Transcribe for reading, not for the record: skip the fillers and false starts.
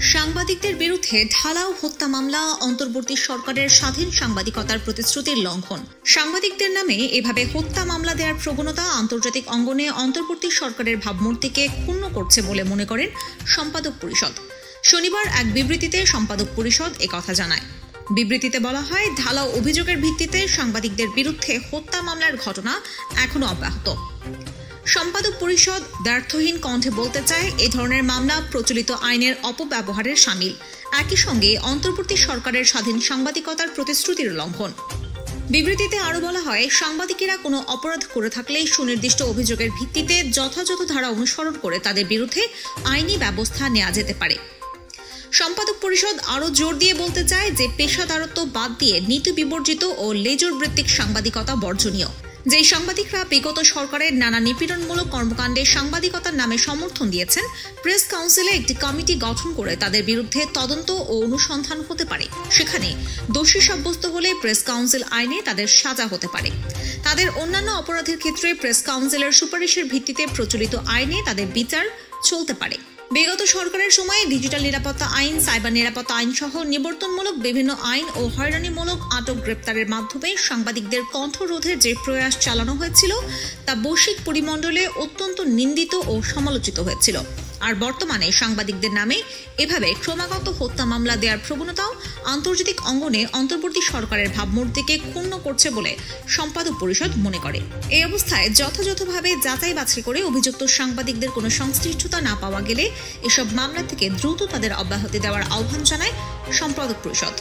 সাংবাদিকদের বিরুদ্ধে ঢালাও হত্যা মামলা অন্তর্বর্তী সরকারের স্বাধীন সাংবাদিকতার প্রতিশ্রুতির লঙ্ঘন। সাংবাদিকদের নামে এভাবে হত্যা মামলা দেওয়ার প্রবণতা আন্তর্জাতিক অঙ্গনে অন্তর্বর্তী সরকারের ভাবমূর্তিকে ক্ষুণ্ণ করছে বলে মনে করেন সম্পাদক পরিষদ। শনিবার এক বিবৃতিতে সম্পাদক পরিষদ একথা জানায়। বিবৃতিতে বলা হয়, ঢালাও অভিযোগের ভিত্তিতে সাংবাদিকদের বিরুদ্ধে হত্যা মামলার ঘটনা এখনো অব্যাহত। সম্পাদক পরিষদ দ্ব্যর্থহীন কণ্ঠে বলতে চায়, এ ধরনের মামলা প্রচলিত আইনের অপব্যবহারের শামিল, একই সঙ্গে অন্তর্বর্তী সরকারের স্বাধীন সাংবাদিকতার প্রতিশ্রুতির লঙ্ঘন। বিবৃতিতে আরও বলা হয়, সাংবাদিকেরা কোনো অপরাধ করে থাকলে সুনির্দিষ্ট অভিযোগের ভিত্তিতে যথাযথ ধারা অনুসরণ করে তাদের বিরুদ্ধে আইনি ব্যবস্থা নেওয়া যেতে পারে। সম্পাদক পরিষদ আরও জোর দিয়ে বলতে চায় যে পেশাদারত্ব বাদ দিয়ে নীতি বিবর্জিত ও লেজর ভিত্তিক সাংবাদিকতা বর্জনীয়। যে সাংবাদিকরা বিগত সরকারের নানা নিপীড়নমূলক কর্মকাণ্ডে সাংবাদিকতার নামে সমর্থন দিয়েছেন, প্রেস কাউন্সিলে একটি কমিটি গঠন করে তাদের বিরুদ্ধে তদন্ত ও অনুসন্ধান হতে পারে। সেখানে দোষী সাব্যস্ত হলে প্রেস কাউন্সিল আইনে তাদের সাজা হতে পারে। তাদের অন্যান্য অপরাধের ক্ষেত্রে প্রেস কাউন্সিলের সুপারিশের ভিত্তিতে প্রচলিত আইনে তাদের বিচার চলতে পারে। বিগত সরকারের সময় ডিজিটাল নিরাপত্তা আইন, সাইবার নিরাপত্তা আইন সহ নিবর্তনমূলক বিভিন্ন আইন ও হয়রানিমূলক আটক গ্রেপ্তারের মাধ্যমে সাংবাদিকদের কণ্ঠরোধের যে প্রয়াস চালানো হয়েছিল তা বৈশ্বিক পরিমণ্ডলে অত্যন্ত নিন্দিত ও সমালোচিত হয়েছিল। আর বর্তমানে সাংবাদিকদের নামে এভাবে ক্রমাগত হত্যা মামলা দেওয়ার প্রবণতাও আন্তর্জাতিক অঙ্গনে অন্তর্বর্তী সরকারের ভাবমূর্তিকে ক্ষুণ্ণ করছে বলে সম্পাদক পরিষদ মনে করে। এই অবস্থায় যথাযথভাবে যাচাই বাছাই করে অভিযুক্ত সাংবাদিকদের কোনো সংশ্লিষ্টতা না পাওয়া গেলে এসব মামলা থেকে দ্রুত তাদের অব্যাহতি দেওয়ার আহ্বান জানায় সম্পাদক পরিষদ।